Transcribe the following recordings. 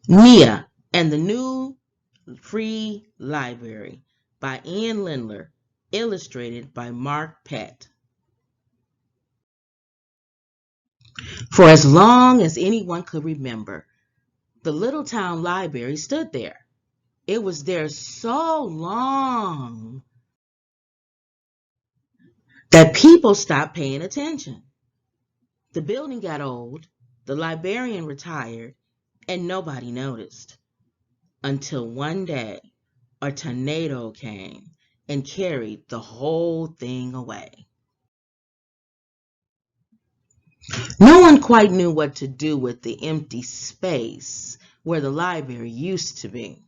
Nia and the New Free Library by Ian Lindler, illustrated by Mark Pett. For as long as anyone could remember, the little town library stood there. It was there so long that people stopped paying attention. The building got old, the librarian retired, and nobody noticed. Until one day, a tornado came and carried the whole thing away. No one quite knew what to do with the empty space where the library used to be.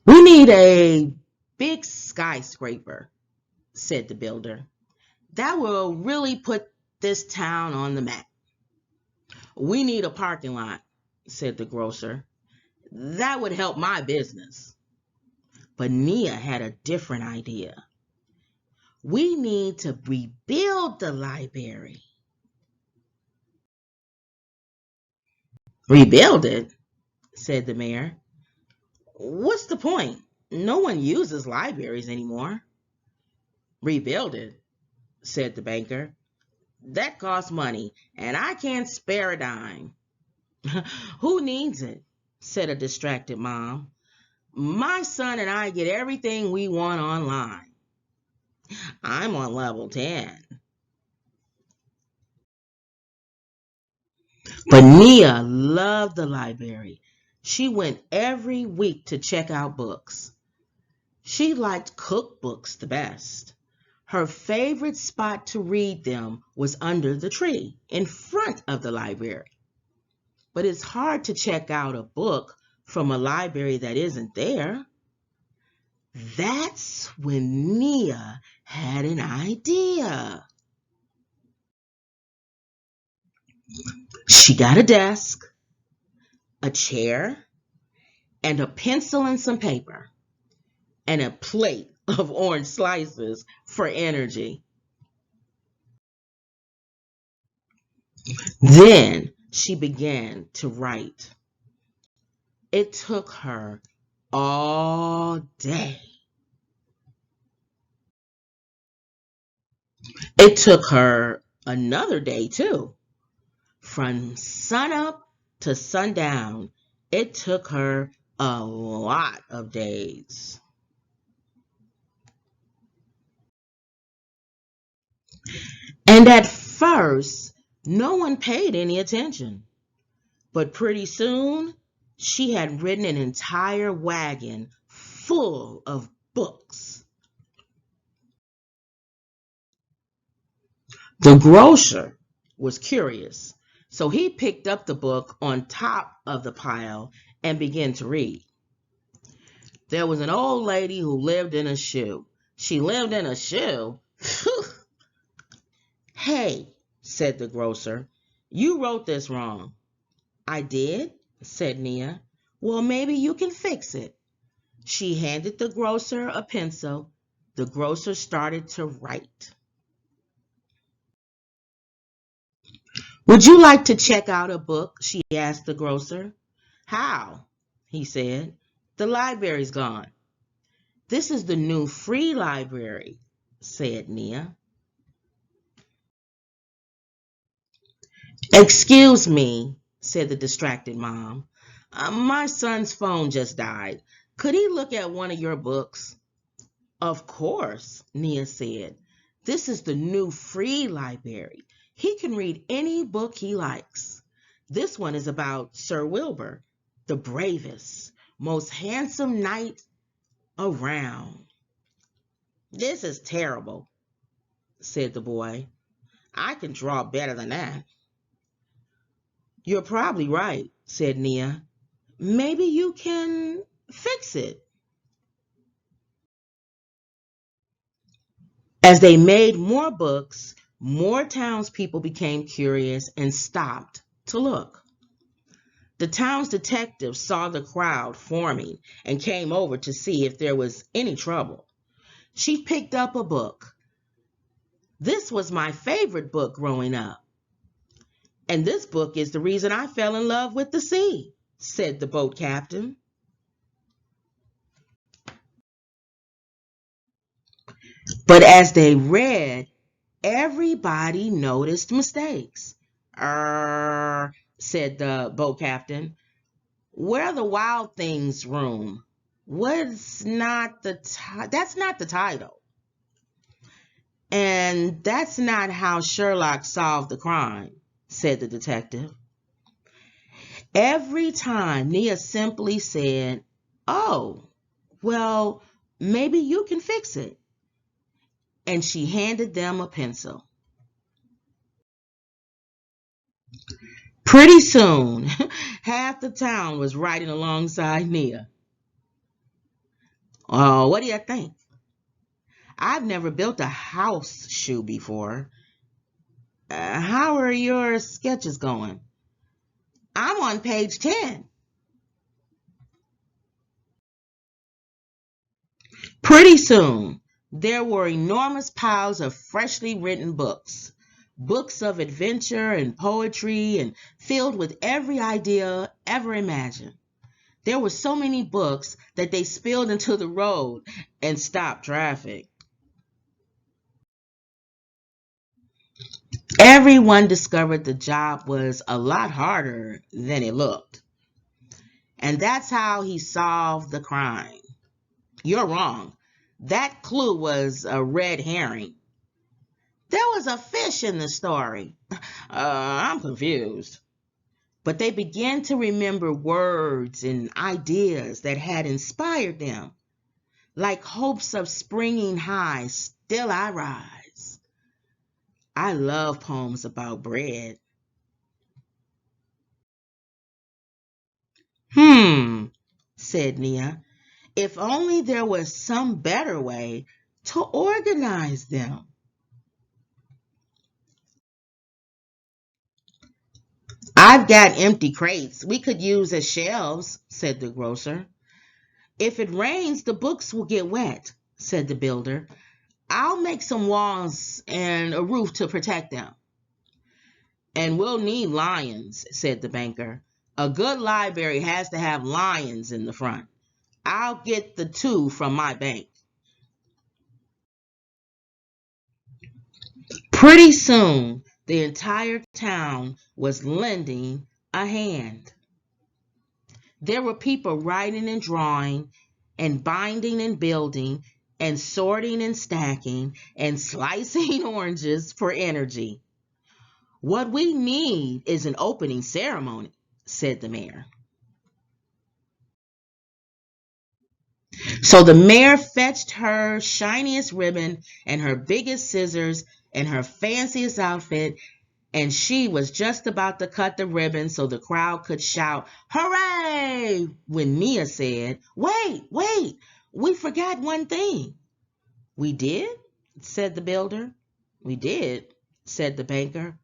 "We need a big skyscraper," said the builder. "That will really put this town on the map." "We need a parking lot," said the grocer. "That would help my business." But Nia had a different idea. "We need to rebuild the library." "Rebuild it?" said the mayor. "What's the point? No one uses libraries anymore." "Rebuild it," said the banker. "That costs money, and I can't spare a dime." "Who needs it?" said a distracted mom. "My son and I get everything we want online." "I'm on level 10. But Nia loved the library. She went every week to check out books. She liked cookbooks the best. Her favorite spot to read them was under the tree in front of the library. But it's hard to check out a book from a library that isn't there. That's when Nia had an idea. She got a desk, a chair, and a pencil and some paper, and a plate of orange slices for energy. Then she began to write. It took her all day. It took her another day, too. From sunup to sundown, it took her a lot of days. And at first, no one paid any attention. But pretty soon, she had written an entire wagon full of books. The grocer was curious, so he picked up the book on top of the pile and began to read. There was an old lady who lived in a shoe. She lived in a shoe? "Hey," said the grocer, "you wrote this wrong." "I did?" said Nia. "Well, maybe you can fix it." She handed the grocer a pencil. The grocer started to write. "Would you like to check out a book?" she asked the grocer. "How?" he said. "The library's gone." "This is the new free library," said Nia. "Excuse me," said the distracted mom. My son's phone just died. Could he look at one of your books?" "Of course," Nia said. "This is the new free library. He can read any book he likes. This one is about Sir Wilbur, the bravest, most handsome knight around." "This is terrible," said the boy. "I can draw better than that." "You're probably right," said Nia. "Maybe you can fix it." As they made more books, more townspeople became curious and stopped to look. The town's detective saw the crowd forming and came over to see if there was any trouble. She picked up a book. "This was my favorite book growing up." And this book is the reason I fell in love with the sea, said the boat captain. But as they read, everybody noticed mistakes. Said the boat captain. Where the wild things room? Was not that's not the title. And that's not how Sherlock solved the crime, said the detective. Every time Nia simply said, "Oh, well, maybe you can fix it." And she handed them a pencil. Pretty soon, half the town was riding alongside Nia. Oh, what do you think? I've never built a house shoe before. How are your sketches going? I'm on page 10. Pretty soon, there were enormous piles of freshly written books. Books of adventure and poetry and filled with every idea ever imagined. There were so many books that they spilled into the road and stopped traffic. Everyone discovered the job was a lot harder than it looked. And that's how he solved the crime. You're wrong. That clue was a red herring. There was a fish in the story. I'm confused. But they began to remember words and ideas that had inspired them. Like hopes of springing high, still I rise. I love poems about bread. Hmm, said Nia. If only there was some better way to organize them. I've got empty crates we could use as shelves, said the grocer. If it rains, the books will get wet, said the builder. I'll make some walls and a roof to protect them. And we'll need lions, said the banker. A good library has to have lions in the front. I'll get the two from my bank. Pretty soon, the entire town was lending a hand. There were people writing and drawing, and binding and building, and sorting and stacking, and slicing oranges for energy. What we need is an opening ceremony, said the mayor. So the mayor fetched her shiniest ribbon and her biggest scissors and her fanciest outfit, and she was just about to cut the ribbon so the crowd could shout, "Hooray!" when Mia said, "Wait, wait, we forgot one thing." "We did?" said the builder. "We did," said the banker.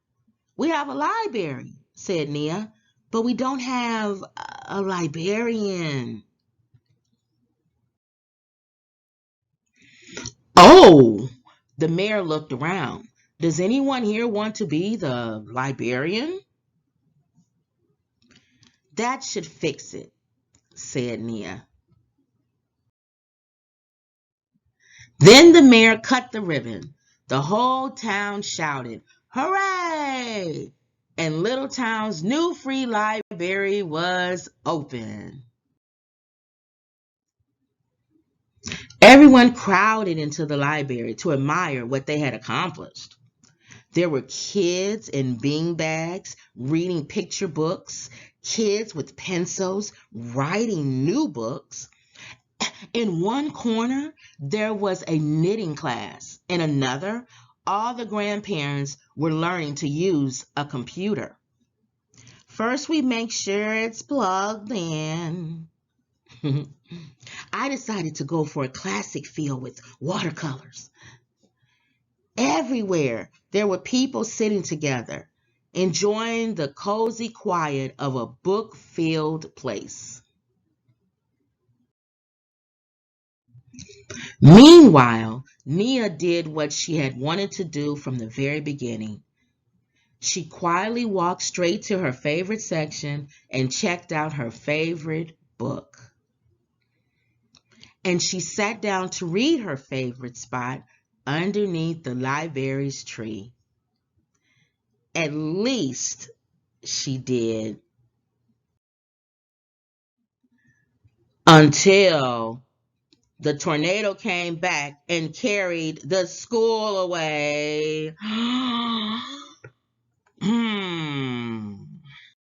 "We have a library," said Nia, "but we don't have a librarian." Oh, the mayor looked around. Does anyone here want to be the librarian? That should fix it, said Nia. Then the mayor cut the ribbon. The whole town shouted, "Hooray!" And Little Town's new free library was open. Everyone crowded into the library to admire what they had accomplished. There were kids in beanbags reading picture books, kids with pencils writing new books. In one corner, there was a knitting class. In another, all the grandparents were learning to use a computer. First, we make sure it's plugged in. I decided to go for a classic feel with watercolors. Everywhere, there were people sitting together, enjoying the cozy quiet of a book-filled place. Meanwhile, Nia did what she had wanted to do from the very beginning. She quietly walked straight to her favorite section and checked out her favorite book. And she sat down to read her favorite spot underneath the library's tree. At least she did. Until the tornado came back and carried the school away.